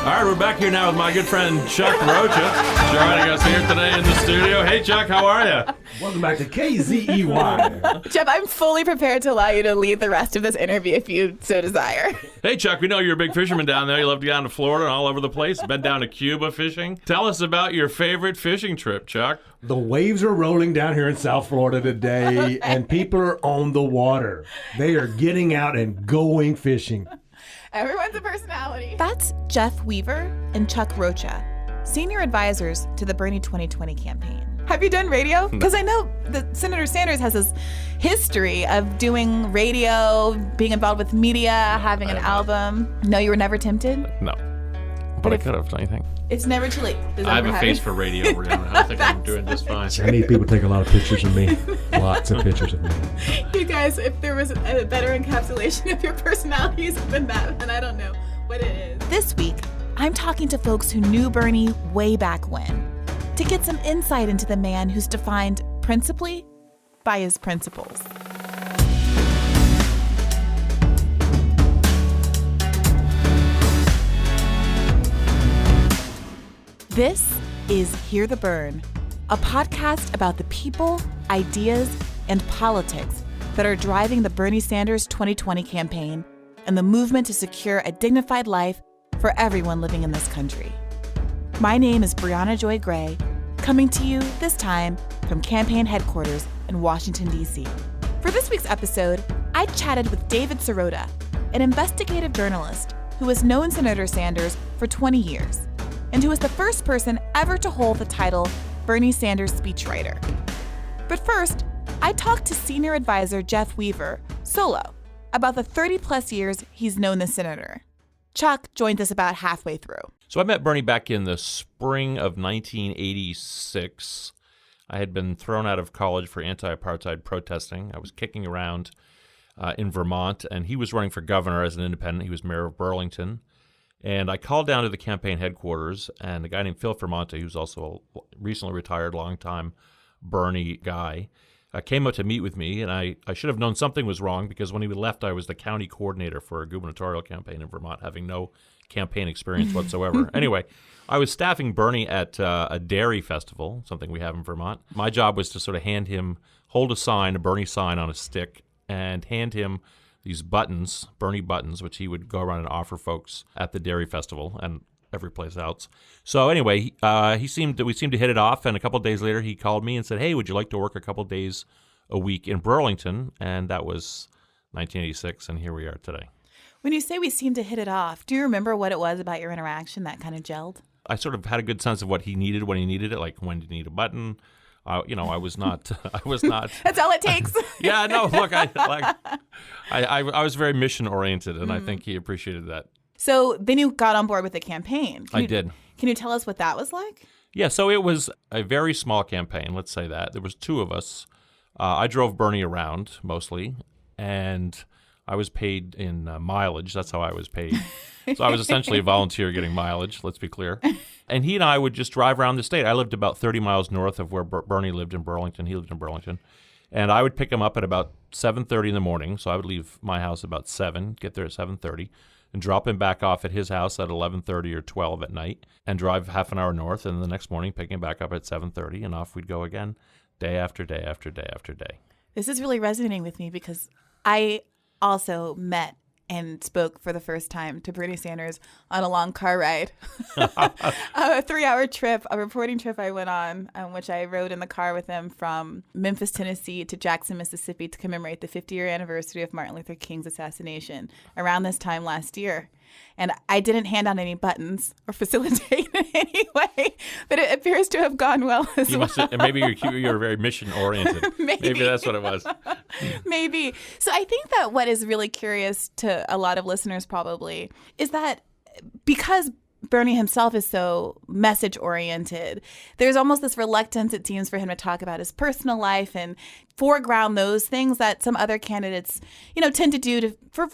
All right, we're back here now with my good friend Chuck Rocha joining us here today in the studio. Hey, Chuck, how are you? Welcome back to KZEY. Jeff, I'm fully prepared to allow you to lead the rest of this interview if you so desire. Hey, Chuck, we know you're a big fisherman down there. You love to get down to Florida and all over the place. Been down to Cuba fishing. Tell us about your favorite fishing trip, Chuck. The waves are rolling down here in South Florida today, and people are on the water. They are getting out and going fishing. Everyone's a personality. That's Jeff Weaver and Chuck Rocha, senior advisors to the Bernie 2020 campaign. Have you done radio? Because I know that Senator Sanders has this history of doing radio, being involved with media, having an album. No, you were never tempted? No. But I could have, don't you think? It's never too late. I have a face for radio, Brianna. I think I'm doing just fine. I need people to take a lot of pictures of me. Lots of pictures of me. You guys, if there was a better encapsulation of your personalities than that, then I don't know what it is. This week, I'm talking to folks who knew Bernie way back when, to get some insight into the man who's defined principally by his principles. This is Hear the Bern, a podcast about the people, ideas, and politics that are driving the Bernie Sanders 2020 campaign and the movement to secure a dignified life for everyone living in this country. My name is Brianna Joy Gray, coming to you this time from campaign headquarters in Washington, D.C. For this week's episode, I chatted with David Sirota, an investigative journalist who has known Senator Sanders for 20 years and who was the first person ever to hold the title Bernie Sanders speechwriter. But first, I talked to senior advisor Jeff Weaver, solo, about the 30-plus years he's known the senator. Chuck joined us about halfway through. So I met Bernie back in the spring of 1986. I had been thrown out of college for anti-apartheid protesting. I was kicking around in Vermont, and he was running for governor as an independent. He was mayor of Burlington. And I called down to the campaign headquarters, and a guy named Phil Fermonte, who's also a recently retired, longtime Bernie guy, came up to meet with me, and I should have known something was wrong because when he left, I was the county coordinator for a gubernatorial campaign in Vermont, having no campaign experience whatsoever. Anyway, I was staffing Bernie at a dairy festival, something we have in Vermont. My job was to sort of hold a sign, a Bernie sign on a stick, and hand him these buttons, Bernie buttons, which he would go around and offer folks at the dairy festival and every place else. So anyway, we seemed to hit it off, and a couple of days later he called me and said, "Hey, would you like to work a couple of days a week in Burlington?" And that was 1986, and here we are today. When you say we seemed to hit it off, do you remember what it was about your interaction that kind of gelled? I sort of had a good sense of what he needed when he needed it, like when did he need a button. I was not. That's all it takes. Yeah, no. Look, I was very mission oriented, and I think he appreciated that. So then you got on board with the campaign. I did. Can you tell us what that was like? Yeah, so it was a very small campaign. Let's say that there was two of us. I drove Bernie around mostly, and I was paid in mileage. That's how I was paid. So I was essentially a volunteer getting mileage, let's be clear. And he and I would just drive around the state. I lived about 30 miles north of where Bernie lived in Burlington. He lived in Burlington. And I would pick him up at about 7:30 in the morning. So I would leave my house about 7, get there at 7:30, and drop him back off at his house at 11:30 or 12 at night, and drive half an hour north. And the next morning, pick him back up at 7:30, and off we'd go again, day after day after day after day. This is really resonating with me because I also met and spoke for the first time to Bernie Sanders on a long car ride. A 3-hour trip, a reporting trip I went on which I rode in the car with him from Memphis, Tennessee to Jackson, Mississippi to commemorate the 50-year anniversary of Martin Luther King's assassination around this time last year. And I didn't hand out any buttons or facilitate in any way, but it appears to have gone well as well. Maybe you're very mission-oriented. Maybe that's what it was. Maybe. So I think that what is really curious to a lot of listeners probably is that because Bernie himself is so message-oriented, there's almost this reluctance, it seems, for him to talk about his personal life and foreground those things that some other candidates, tend to do for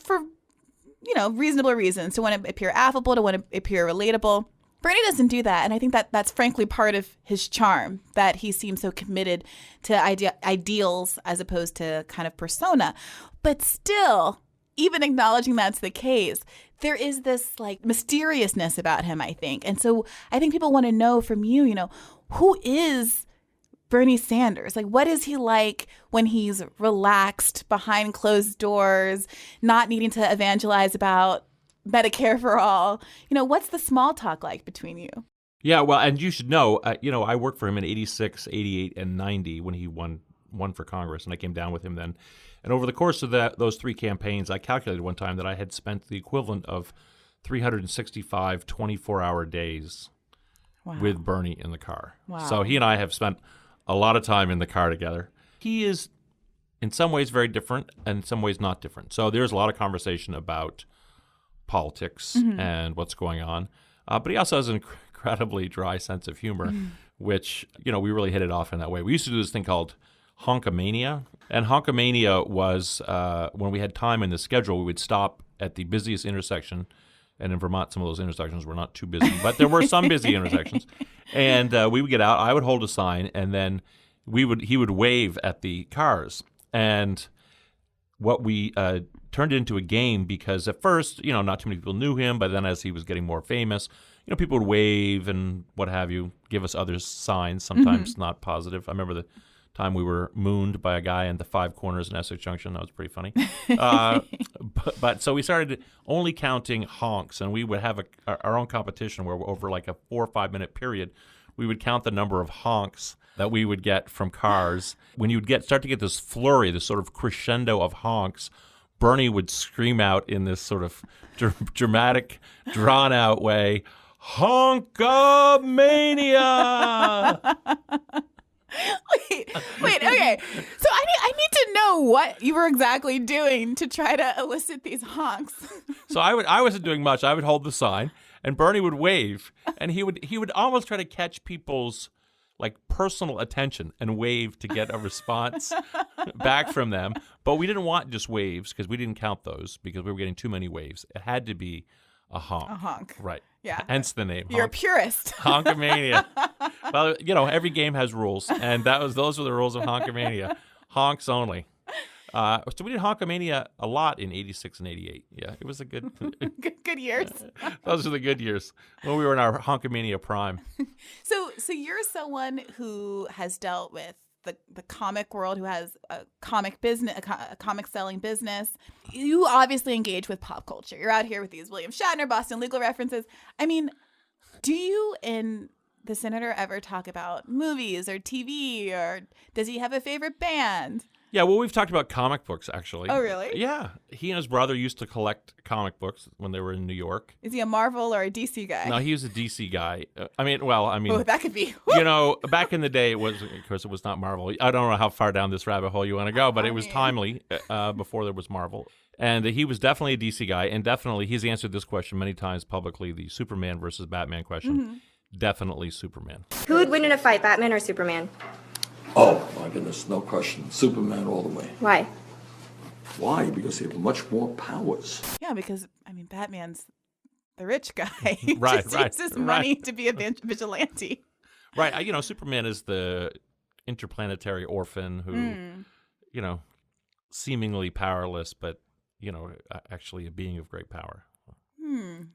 reasonable reasons, to want to appear affable, to want to appear relatable. Bernie doesn't do that, and I think that that's frankly part of his charm, that he seems so committed to ideals as opposed to kind of persona. But still, even acknowledging that's the case, there is this like mysteriousness about him, I think. And so I think people want to know from you, who is Bernie Sanders? Like, what is he like when he's relaxed behind closed doors, not needing to evangelize about Medicare for all? What's the small talk like between you? Yeah, well, and you should know, I worked for him in 86, 88, and 90 when he won for Congress, and I came down with him then. And over the course of those 3 campaigns, I calculated one time that I had spent the equivalent of 365 24-hour days with Bernie in the car. Wow. So he and I have spent a lot of time in the car together. He is, in some ways, very different, and in some ways not different. So there's a lot of conversation about politics and what's going on. But he also has an incredibly dry sense of humor, which, we really hit it off in that way. We used to do this thing called Honkamania. And Honkamania was when we had time in the schedule, we would stop at the busiest intersection. And in Vermont, some of those intersections were not too busy, but there were some busy intersections. And we would get out. I would hold a sign, and then he would wave at the cars. And what we turned into a game, because at first, not too many people knew him, but then as he was getting more famous, people would wave and what have you, give us other signs, sometimes not positive. I remember the time we were mooned by a guy in the Five Corners in Essex Junction. That was pretty funny. But so we started only counting honks, and we would have our own competition where over like a 4 or 5 minute period, we would count the number of honks that we would get from cars. When you would start to get this flurry, this sort of crescendo of honks, Bernie would scream out in this sort of dramatic, drawn-out way, "Honkamania!" Wait, okay. So I need to know what you were exactly doing to try to elicit these honks. So I wasn't doing much. I would hold the sign, and Bernie would wave, and he would almost try to catch people's like personal attention and wave to get a response back from them. But we didn't want just waves because we didn't count those because we were getting too many waves. It had to be a honk. A honk. Right. Yeah. Hence the name. You're a purist. Honkamania. Well, every game has rules, and those were the rules of Honkamania. Honks only. So we did Honkamania a lot in 86 and 88. Yeah, it was a good good years. Those are the good years when we were in our Honkamania prime. So you're someone who has dealt with the comic world, who has a comic business, a comic selling business. You obviously engage with pop culture. You're out here with these William Shatner, Boston Legal references. I mean, do you and the senator ever talk about movies or TV, or does he have a favorite band? Yeah, well, we've talked about comic books, actually. Oh, really? Yeah. He and his brother used to collect comic books when they were in New York. Is he a Marvel or a DC guy? No, he was a DC guy. Oh, that could be. Back in the day, it was not Marvel. I don't know how far down this rabbit hole you want to go, but it was timely before there was Marvel. And he was definitely a DC guy, and definitely he's answered this question many times publicly, the Superman versus Batman question. Mm-hmm. Definitely Superman. Who would win in a fight, Batman or Superman? Oh, my goodness, no question. Superman all the way. Why? Why? Because he has much more powers. Yeah, because, Batman's the rich guy. He right. uses money to be a vigilante. Right. Superman is the interplanetary orphan who, seemingly powerless, but, actually a being of great power. And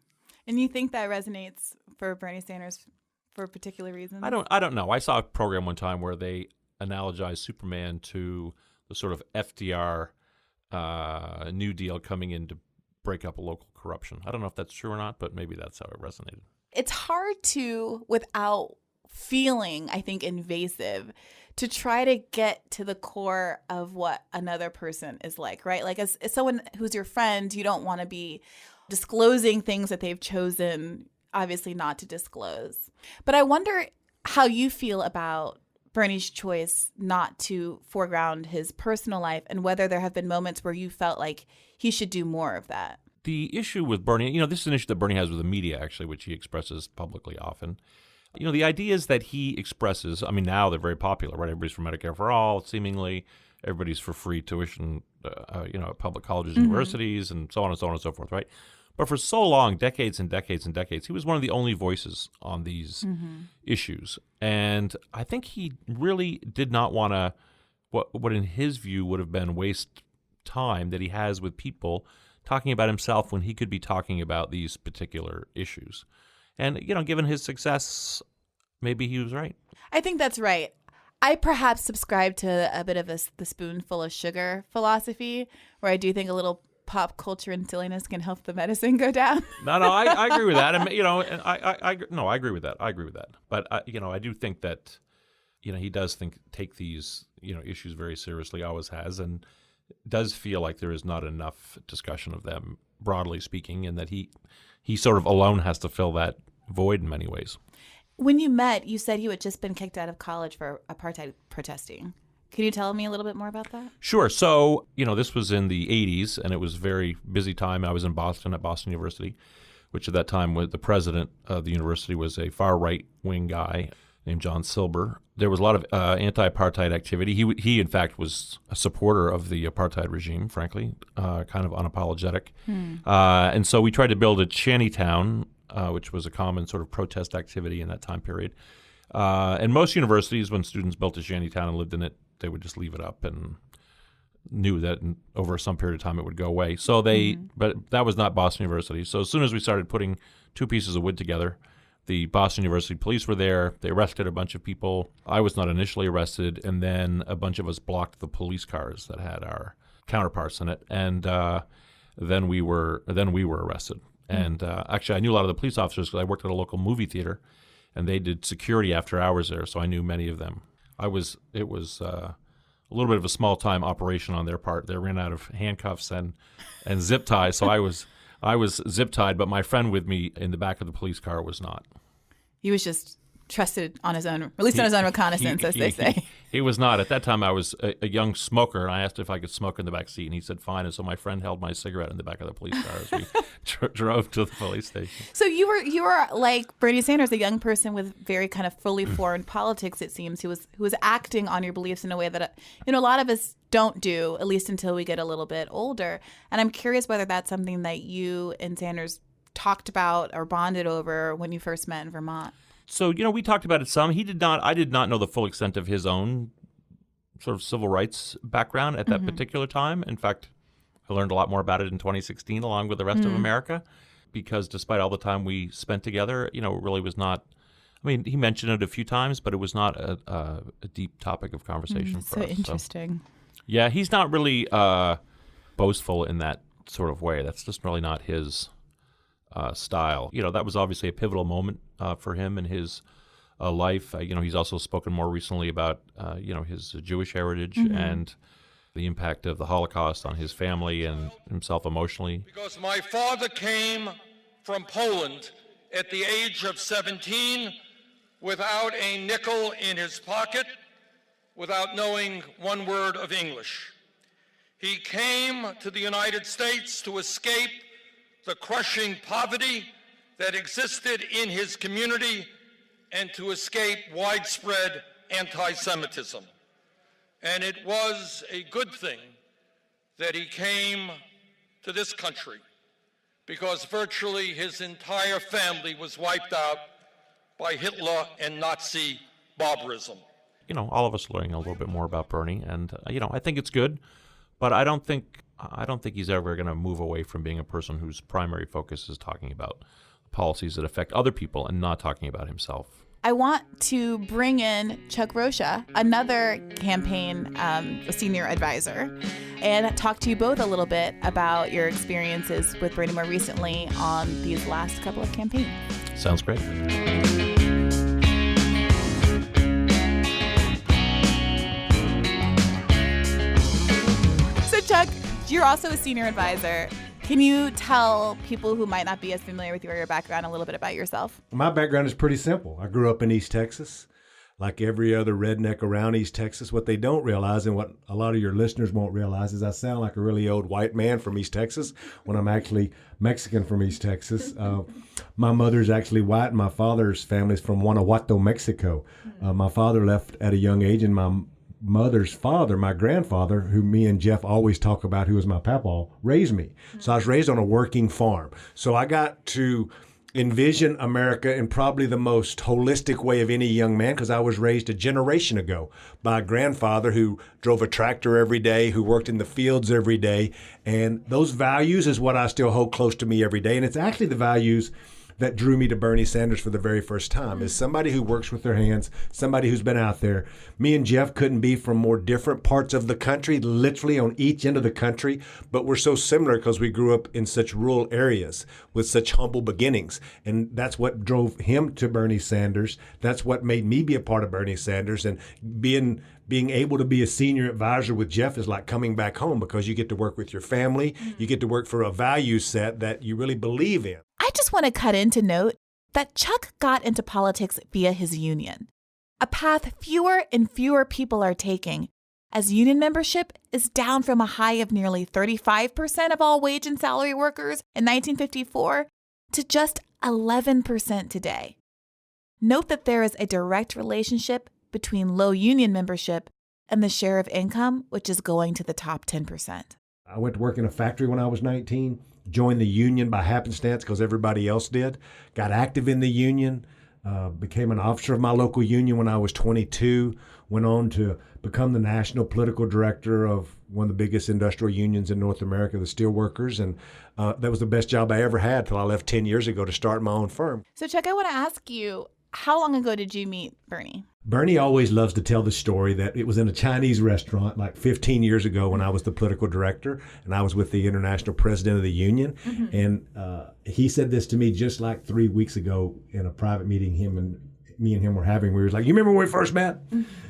you think that resonates for Bernie Sanders for particular reasons? I don't know. I saw a program one time where they analogized Superman to the sort of FDR New Deal coming in to break up local corruption. I don't know if that's true or not, but maybe that's how it resonated. It's hard to, without feeling, I think, invasive, to try to get to the core of what another person is like, right? Like as someone who's your friend, you don't want to be disclosing things that they've chosen, obviously, not to disclose. But I wonder how you feel about Bernie's choice not to foreground his personal life, and whether there have been moments where you felt like he should do more of that. The issue with Bernie, this is an issue that Bernie has with the media, actually, which he expresses publicly often. The ideas that he expresses, now they're very popular, right? Everybody's for Medicare for all, seemingly. Everybody's for free tuition, at public colleges and universities, and so on and so on and so forth, right? But for so long, decades and decades and decades, he was one of the only voices on these issues. And I think he really did not want to, what in his view would have been waste time that he has with people talking about himself when he could be talking about these particular issues. And, given his success, maybe he was right. I think that's right. I perhaps subscribe to a bit of the spoonful of sugar philosophy, where I do think a little pop culture and silliness can help the medicine go down. No, I agree with that. And, I agree with that. I agree with that. But, I do think that, he does take these, issues very seriously, always has, and does feel like there is not enough discussion of them, broadly speaking, and that he sort of alone has to fill that void in many ways. When you met, you said you had just been kicked out of college for apartheid protesting. Can you tell me a little bit more about that? Sure. So, this was in the 80s, and it was a very busy time. I was in Boston at Boston University, which at that time was the president of the university was a far right-wing guy named John Silber. There was a lot of anti-apartheid activity. He, in fact, was a supporter of the apartheid regime, frankly, kind of unapologetic. And so we tried to build a shantytown, which was a common sort of protest activity in that time period. And most universities, when students built a shantytown and lived in it, they would just leave it up and knew that over some period of time it would go away. So but that was not Boston University. So as soon as we started putting two pieces of wood together, the Boston University police were there. They arrested a bunch of people. I was not initially arrested, and then a bunch of us blocked the police cars that had our counterparts in it, and then we were arrested. And actually, I knew a lot of the police officers because I worked at a local movie theater, and they did security after hours there, so I knew many of them. It was a little bit of a small-time operation on their part. They ran out of handcuffs and zip ties, so I was zip-tied, but my friend with me in the back of the police car was not. He was just trusted on his own, released on his own reconnaissance, as they say. He was not. At that time, I was a young smoker, and I asked if I could smoke in the back seat, and he said fine. And so my friend held my cigarette in the back of the police car as we drove to the police station. So you were like Bernie Sanders, a young person with very kind of fully formed politics, it seems, who was acting on your beliefs in a way that a lot of us don't do, at least until we get a little bit older. And I'm curious whether that's something that you and Sanders talked about or bonded over when you first met in Vermont. So, we talked about it some. I did not know the full extent of his own sort of civil rights background at that particular time. In fact, I learned a lot more about it in 2016 along with the rest of America, because despite all the time we spent together, it really was not, he mentioned it a few times, but it was not a deep topic of conversation for us. So interesting. Yeah, he's not really boastful in that sort of way. That's just really not his style. That was obviously a pivotal moment for him in his life. He's also spoken more recently about, his Jewish heritage and the impact of the Holocaust on his family and himself emotionally. Because my father came from Poland at the age of 17 without a nickel in his pocket, without knowing one word of English. He came to the United States to escape the crushing poverty that existed in his community and to escape widespread anti-Semitism. And it was a good thing that he came to this country, because virtually his entire family was wiped out by Hitler and Nazi barbarism. All of us learning a little bit more about Bernie, and I think it's good, but I don't think he's ever going to move away from being a person whose primary focus is talking about policies that affect other people and not talking about himself. I want to bring in Chuck Rocha, another campaign senior advisor, and talk to you both a little bit about your experiences with Bernie more recently on these last couple of campaigns. Sounds great. So Chuck, you're also a senior advisor. Can you tell people who might not be as familiar with you or your background a little bit about yourself? My background is pretty simple. I grew up in East Texas, like every other redneck around East Texas. What they don't realize, and what a lot of your listeners won't realize, is I sound like a really old white man from East Texas when I'm actually Mexican from East Texas. My mother's actually white, and my father's family's from Guanajuato, Mexico. My father left at a young age, and my mother's father, my grandfather, who me and Jeff always talk about, who was my papaw, raised me. So I was raised on a working farm. So I got to envision America in probably the most holistic way of any young man, because I was raised a generation ago by a grandfather who drove a tractor every day, who worked in the fields every day. And those values is what I still hold close to me every day. And it's actually the values that drew me to Bernie Sanders for the very first time, is somebody who works with their hands, somebody who's been out there. Me and Jeff couldn't be from more different parts of the country, literally on each end of the country, but we're so similar because we grew up in such rural areas with such humble beginnings. And that's what drove him to Bernie Sanders. That's what made me be a part of Bernie Sanders. And being able to be a senior advisor with Jeff is like coming back home, because you get to work with your family. You get to work for a value set that you really believe in. I just want to cut in to note that Chuck got into politics via his union, a path fewer and fewer people are taking, as union membership is down from a high of nearly 35% of all wage and salary workers in 1954 to just 11% today. Note that there is a direct relationship between low union membership and the share of income, which is going to the top 10%. I went to work in a factory when I was 19, joined the union by happenstance because everybody else did, got active in the union, became an officer of my local union when I was 22, went on to become the national political director of one of the biggest industrial unions in North America, the Steelworkers. And that was the best job I ever had till I left 10 years ago to start my own firm. So Chuck, I want to ask you, how long ago did you meet Bernie? Bernie always loves to tell the story that it was in a Chinese restaurant like 15 years ago when I was the political director and I was with the international president of the union. And he said this to me just like 3 weeks ago in a private meeting me and him were having. We were like, you remember when we first met?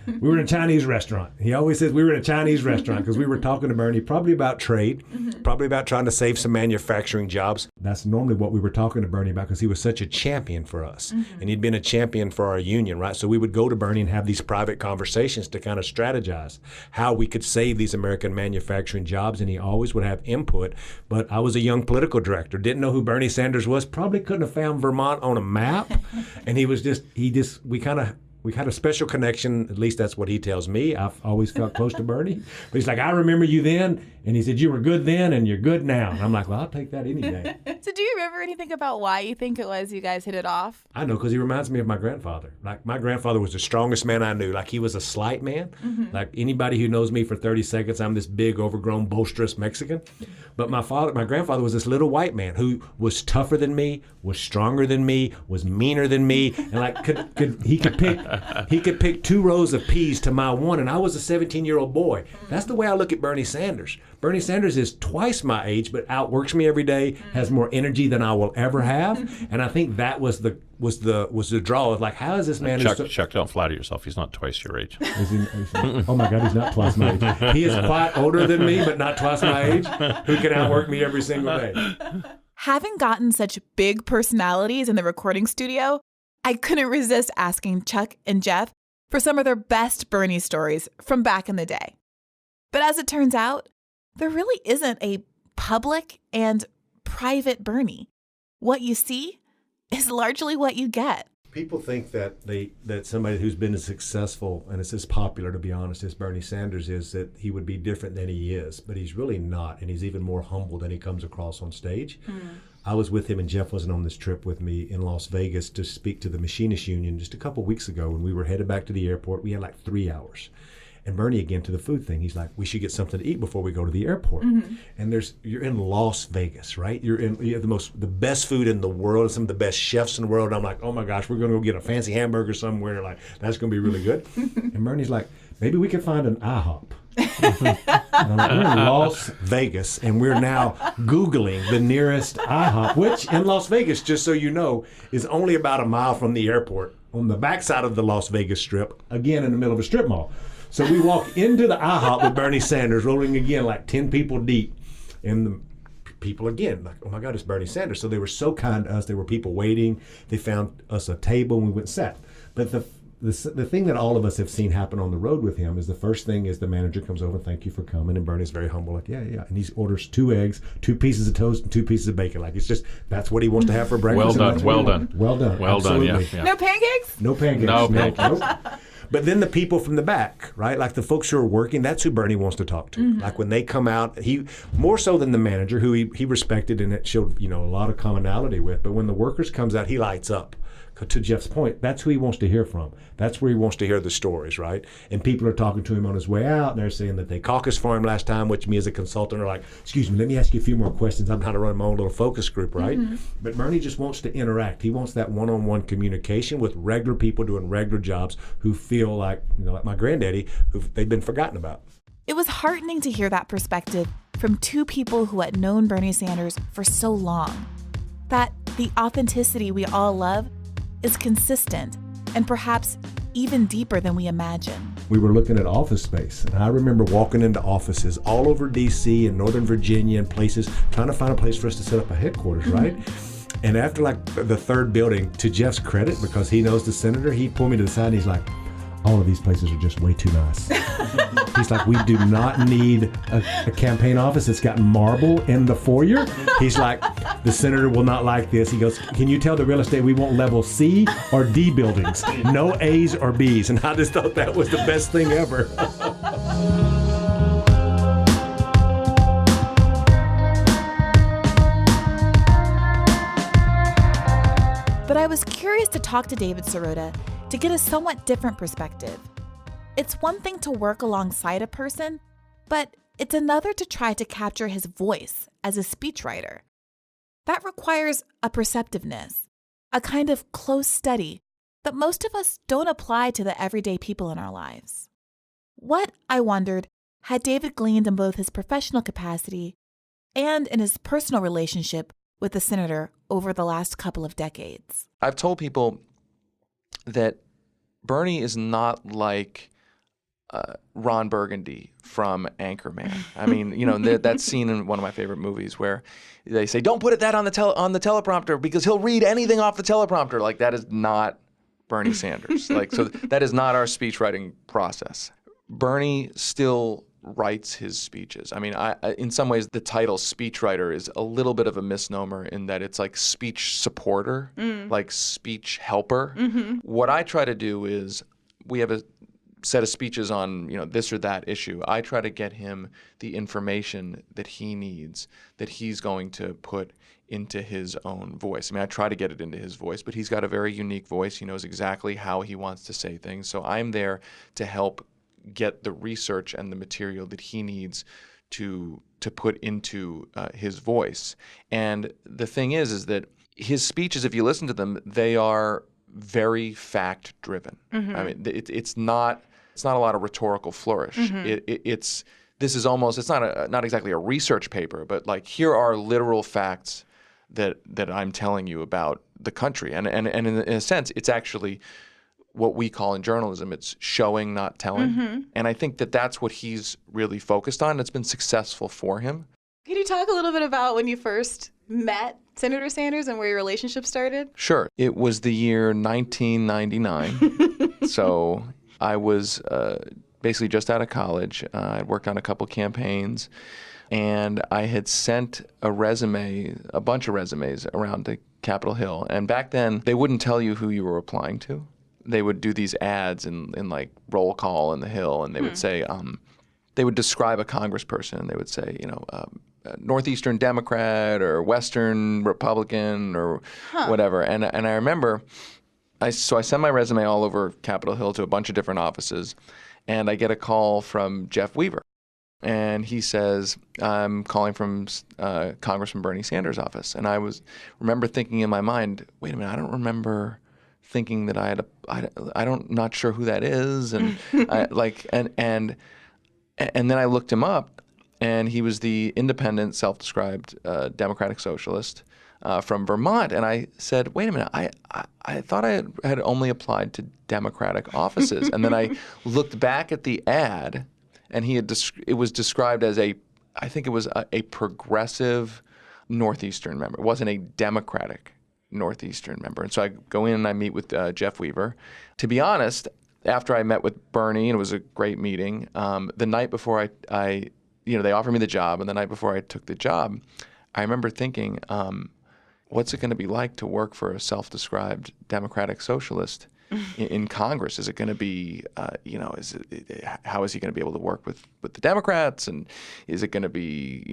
We were in a Chinese restaurant. He always says we were in a Chinese restaurant because we were talking to Bernie probably about trade, probably about trying to save some manufacturing jobs. That's normally what we were talking to Bernie about because he was such a champion for us. And he'd been a champion for our union, right? So we would go to Bernie and have these private conversations to kind of strategize how we could save these American manufacturing jobs. And he always would have input. But I was a young political director, didn't know who Bernie Sanders was, probably couldn't have found Vermont on a map. And we had a special connection. At least that's what he tells me. I've always felt close to Bernie. But he's like, I remember you then. And he said, you were good then and you're good now. And I'm like, well, I'll take that any day. So do you remember anything about why you think it was you guys hit it off? I know, because he reminds me of my grandfather. Like, my grandfather was the strongest man I knew. Like, he was a slight man. Like, anybody who knows me for 30 seconds, I'm this big, overgrown, boisterous Mexican. But my grandfather was this little white man who was tougher than me, was stronger than me, was meaner than me, and like he could pick 2 rows of peas to my one, and I was a 17-year-old boy. That's the way I look at Bernie Sanders. Bernie Sanders is twice my age, but outworks me every day, has more energy than I will ever have, and I think that was the draw of like, how is this man? Chuck, don't flatter yourself. He's not twice your age. Oh my God, he's not twice my age. He is quite older than me, but not twice my age. Who can outwork me every single day? Having gotten such big personalities in the recording studio, I couldn't resist asking Chuck and Jeff for some of their best Bernie stories from back in the day. But as it turns out, there really isn't a public and private Bernie. What you see is largely what you get. People think that somebody who's been as successful and is as popular, to be honest, as Bernie Sanders is, that he would be different than he is. But he's really not, and he's even more humble than he comes across on stage. I was with him, and Jeff wasn't on this trip with me, in Las Vegas to speak to the Machinists Union just a couple weeks ago, and we were headed back to the airport. We had like 3 hours. And Bernie, again, to the food thing, he's like, we should get something to eat before we go to the airport. And you're in Las Vegas, right? You have the best food in the world, some of the best chefs in the world. And I'm like, oh my gosh, we're going to go get a fancy hamburger somewhere. Like, that's going to be really good. And Bernie's like, maybe we could find an IHOP. And I'm like, we're in Las Vegas, and we're now Googling the nearest IHOP, which in Las Vegas, just so you know, is only about a mile from the airport on the backside of the Las Vegas Strip, again in the middle of a strip mall. So we walk into the IHOP with Bernie Sanders, rolling again like 10 people deep. And the people again, like, oh my God, it's Bernie Sanders. So they were so kind to us. There were people waiting. They found us a table and we went and sat. But the thing that all of us have seen happen on the road with him is the first thing is the manager comes over, thank you for coming. And Bernie's very humble, like, yeah. And he orders 2 eggs, 2 pieces of toast, and 2 pieces of bacon. Like, it's just, that's what he wants to have for breakfast. Well done. Well done, yeah. No pancakes? No pancakes. No pancakes. Nope. But then the people from the back, right? Like the folks who are working, that's who Bernie wants to talk to. Like when they come out, he more so than the manager, who he respected and it showed, a lot of commonality with. But when the workers comes out, he lights up. To Jeff's point, that's who he wants to hear from. That's where he wants to hear the stories, right? And people are talking to him on his way out, and they're saying that they caucused for him last time, which me as a consultant are like, excuse me, let me ask you a few more questions. I'm trying to run my own little focus group, right? But Bernie just wants to interact. He wants that one-on-one communication with regular people doing regular jobs who feel like, like my granddaddy, who they've been forgotten about. It was heartening to hear that perspective from two people who had known Bernie Sanders for so long. That the authenticity we all love is consistent and perhaps even deeper than we imagine. We were looking at office space, and I remember walking into offices all over D.C. and Northern Virginia and places, trying to find a place for us to set up a headquarters, right? And after like the third building, to Jeff's credit, because he knows the senator, he pulled me to the side and he's like, all of these places are just way too nice. He's like, we do not need a campaign office that's got marble in the foyer. He's like, the senator will not like this. He goes, can you tell the real estate we want level C or D buildings? No A's or B's. And I just thought that was the best thing ever. But I was curious to talk to David Sirota to get a somewhat different perspective. It's one thing to work alongside a person, but it's another to try to capture his voice as a speechwriter. That requires a perceptiveness, a kind of close study that most of us don't apply to the everyday people in our lives. What, I wondered, had David gleaned in both his professional capacity and in his personal relationship with the senator over the last couple of decades? I've told people that Bernie is not like Ron Burgundy from Anchorman. I mean, that scene in one of my favorite movies where they say, "Don't put that on the teleprompter because he'll read anything off the teleprompter." Like, that is not Bernie Sanders. So that is not our speechwriting process. Bernie still writes his speeches. I mean, in some ways, the title speechwriter is a little bit of a misnomer in that it's like speech supporter, like speech helper. What I try to do is, we have a set of speeches on, this or that issue. I try to get him the information that he needs, that he's going to put into his own voice. I mean, I try to get it into his voice, but he's got a very unique voice. He knows exactly how he wants to say things. So I'm there to help get the research and the material that he needs to put into his voice. And the thing is that his speeches, if you listen to them, they are very fact-driven. I mean, it's not a lot of rhetorical flourish. It's not exactly a research paper, but like, here are literal facts that I'm telling you about the country. And in a sense, it's actually what we call in journalism, it's showing, not telling. And I think that that's what he's really focused on. It's been successful for him. Can you talk a little bit about when you first met Senator Sanders and where your relationship started? Sure. It was the year 1999. So I was basically just out of college. I'd worked on a couple campaigns, and I had sent a bunch of resumes around to Capitol Hill. And back then, they wouldn't tell you who you were applying to. They would do these ads in like roll call in the Hill, and they would say, they would describe a congressperson, and they would say, Northeastern Democrat or Western Republican or whatever. And I remember, I sent my resume all over Capitol Hill to a bunch of different offices, and I get a call from Jeff Weaver. And he says, I'm calling from Congressman Bernie Sanders' office. And I remember thinking in my mind, wait a minute, I don't remember thinking that not sure who that is. And and then I looked him up, and he was the independent, self-described Democratic Socialist from Vermont. And I said, wait a minute, I thought I had only applied to Democratic offices. And then I looked back at the ad, and it was described as I think it was a progressive Northeastern member. It wasn't a Democratic Northeastern member. And so I go in and I meet with Jeff Weaver. To be honest, after I met with Bernie, and it was a great meeting, the night before they offered me the job, and the night before I took the job, I remember thinking, what's it going to be like to work for a self-described Democratic Socialist in Congress? Is it going to be, how is he going to be able to work with the Democrats? And is it going to be,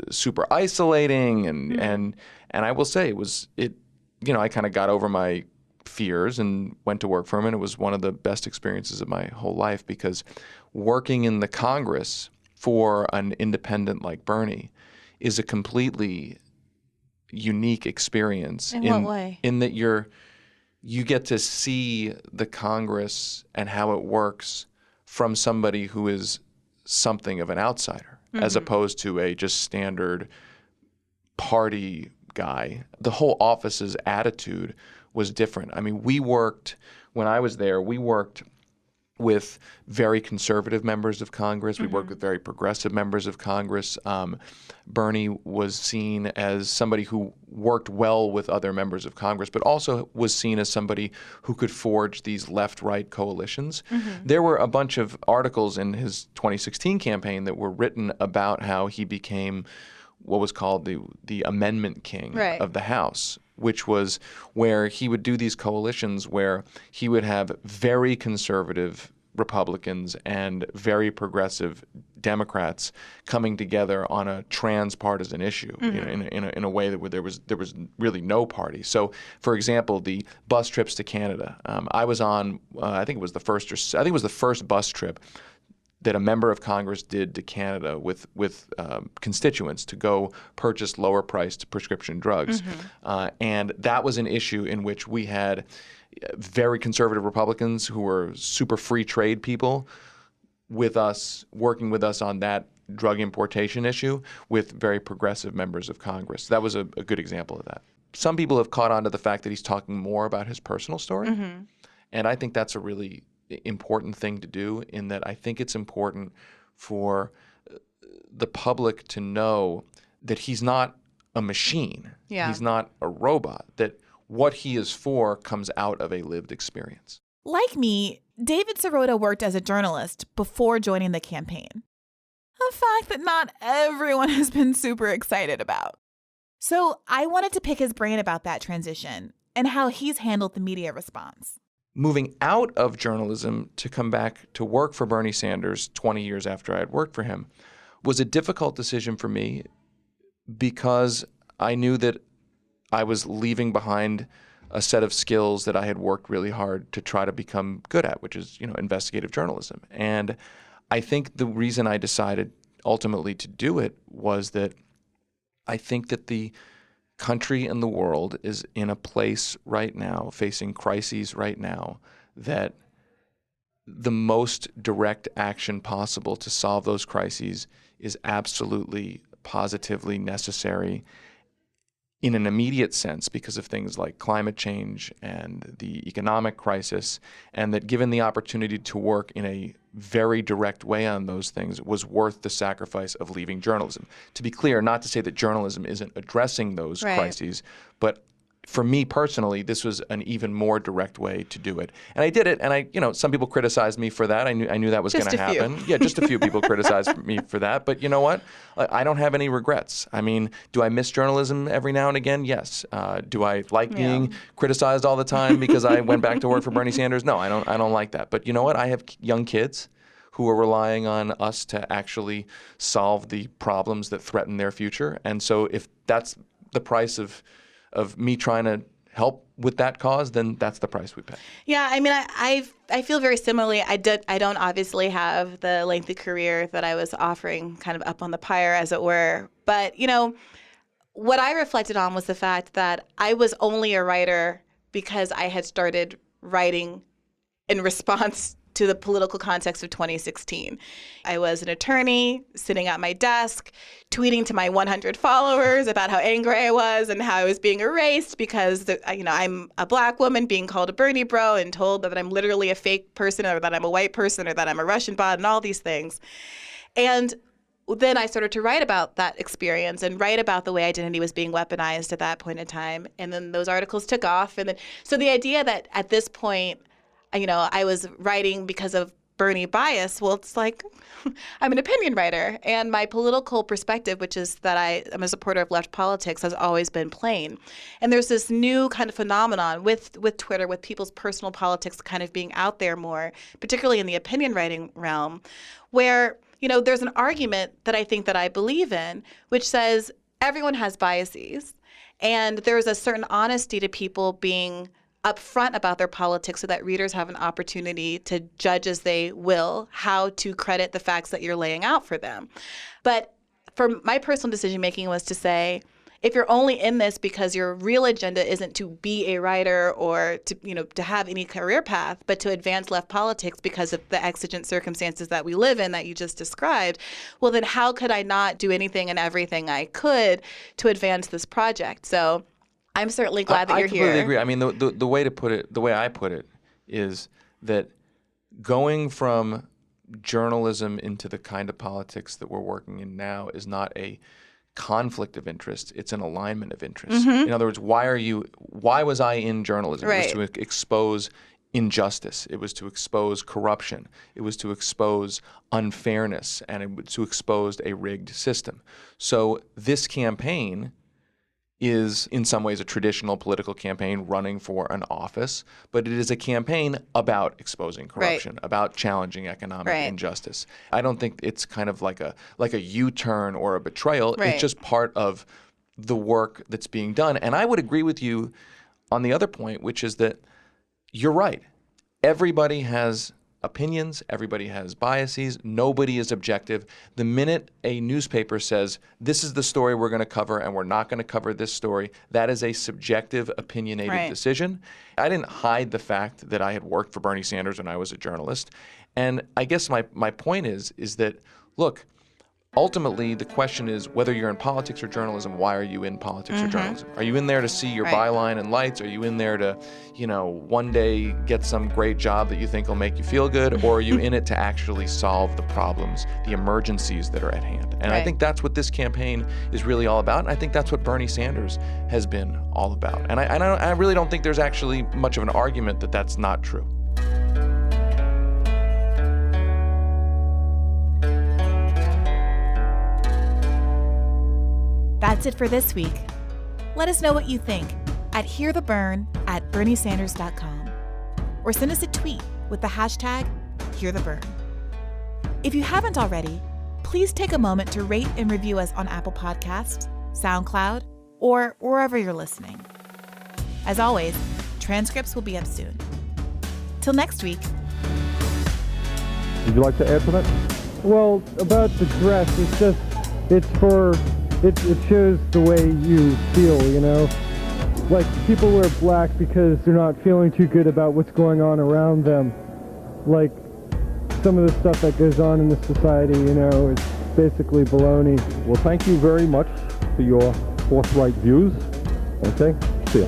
super isolating? And I will say I kind of got over my fears and went to work for him. And it was one of the best experiences of my whole life, because working in the Congress for an independent like Bernie is a completely unique experience. In what way? In that you get to see the Congress and how it works from somebody who is something of an outsider, as opposed to a just standard party guy. The whole office's attitude was different. I mean, when I was there, we worked with very conservative members of Congress. We worked with very progressive members of Congress. Bernie was seen as somebody who worked well with other members of Congress, but also was seen as somebody who could forge these left-right coalitions. There were a bunch of articles in his 2016 campaign that were written about how he became what was called the Amendment King of the House, which was where he would do these coalitions where he would have very conservative Republicans and very progressive Democrats coming together on a transpartisan issue in a way that there was really no party. So, for example, the bus trips to Canada. I was on I think it was the first bus trip that a member of Congress did to Canada with constituents to go purchase lower-priced prescription drugs. And that was an issue in which we had very conservative Republicans who were super free trade people working with us on that drug importation issue with very progressive members of Congress. That was a good example of that. Some people have caught on to the fact that he's talking more about his personal story. And I think that's a really important thing to do, in that I think it's important for the public to know that he's not a machine. He's not a robot, that what he is for comes out of a lived experience. Like me, David Sirota worked as a journalist before joining the campaign. A fact that not everyone has been super excited about. So I wanted to pick his brain about that transition and how he's handled the media response. Moving out of journalism to come back to work for Bernie Sanders 20 years after I had worked for him was a difficult decision for me, because I knew that I was leaving behind a set of skills that I had worked really hard to try to become good at, which is, investigative journalism. And I think the reason I decided ultimately to do it was that I think that the country and the world is in a place right now, facing crises right now, that the most direct action possible to solve those crises is absolutely, positively necessary in an immediate sense because of things like climate change and the economic crisis, and that given the opportunity to work in a very direct way on those things was worth the sacrifice of leaving journalism. To be clear, not to say that journalism isn't addressing those crises, but for me personally, this was an even more direct way to do it. And I did it, and some people criticized me for that. I knew that was going to happen. Yeah, just a few people criticized me for that. But you know what? I don't have any regrets. I mean, do I miss journalism every now and again? Yes. Do I like being criticized all the time because I went back to work for Bernie Sanders? No, I don't like that. But you know what? I have young kids who are relying on us to actually solve the problems that threaten their future. And so if that's the price of me trying to help with that cause, then that's the price we pay. Yeah, I mean, I feel very similarly. I don't obviously have the lengthy career that I was offering kind of up on the pyre, as it were. But, what I reflected on was the fact that I was only a writer because I had started writing in response to the political context of 2016. I was an attorney sitting at my desk, tweeting to my 100 followers about how angry I was and how I was being erased because I'm a black woman being called a Bernie bro and told that I'm literally a fake person, or that I'm a white person, or that I'm a Russian bot, and all these things. And then I started to write about that experience and write about the way identity was being weaponized at that point in time. And then those articles took off. So the idea that at this point, I was writing because of Bernie bias? Well, it's like I'm an opinion writer, and my political perspective, which is that I am a supporter of left politics, has always been plain. And there's this new kind of phenomenon with Twitter, with people's personal politics kind of being out there more, particularly in the opinion writing realm, where, you know, there's an argument that I think that I believe in, which says everyone has biases, and there's a certain honesty to people being upfront about their politics so that readers have an opportunity to judge as they will how to credit the facts that you're laying out for them. But for my personal decision making was to say, if you're only in this because your real agenda isn't to be a writer or to, you know, to have any career path, but to advance left politics because of the exigent circumstances that we live in that you just described, well, then how could I not do anything and everything I could to advance this project? So I'm certainly glad that you're here. I completely agree. I mean, the way to put it, the way I put it, is that going from journalism into the kind of politics that we're working in now is not a conflict of interest, it's an alignment of interest. In other words, why was I in journalism? Right. It was to expose injustice. It was to expose corruption. It was to expose unfairness, and it was to expose a rigged system. So this campaign is in some ways a traditional political campaign running for an office, but it is a campaign about exposing corruption, about challenging economic injustice. I don't think it's kind of like a U-turn or a betrayal. It's just part of the work that's being done. And I would agree with you on the other point, which is that you're right. Everybody has opinions, everybody has biases, nobody is objective. The minute a newspaper says, this is the story we're going to cover and we're not going to cover this story, that is a subjective, opinionated decision. I didn't hide the fact that I had worked for Bernie Sanders when I was a journalist. And I guess my point is that, look, ultimately, the question is whether you're in politics or journalism, why are you in politics or journalism? Are you in there to see your byline and lights? Are you in there to, you know, one day get some great job that you think will make you feel good? Or are you in it to actually solve the problems, the emergencies that are at hand? And I think that's what this campaign is really all about. And I think that's what Bernie Sanders has been all about. And I really don't think there's actually much of an argument that that's not true. That's it for this week. Let us know what you think at heartheburn@berniesanders.com or send us a tweet with the hashtag #HearTheBurn. If you haven't already, please take a moment to rate and review us on Apple Podcasts, SoundCloud, or wherever you're listening. As always, transcripts will be up soon. Till next week. Would you like to add to that? Well, about the dress, it shows the way you feel, you know? Like, people wear black because they're not feeling too good about what's going on around them. Like, some of the stuff that goes on in this society, you know, is basically baloney. Well, thank you very much for your forthright views. Okay? See ya.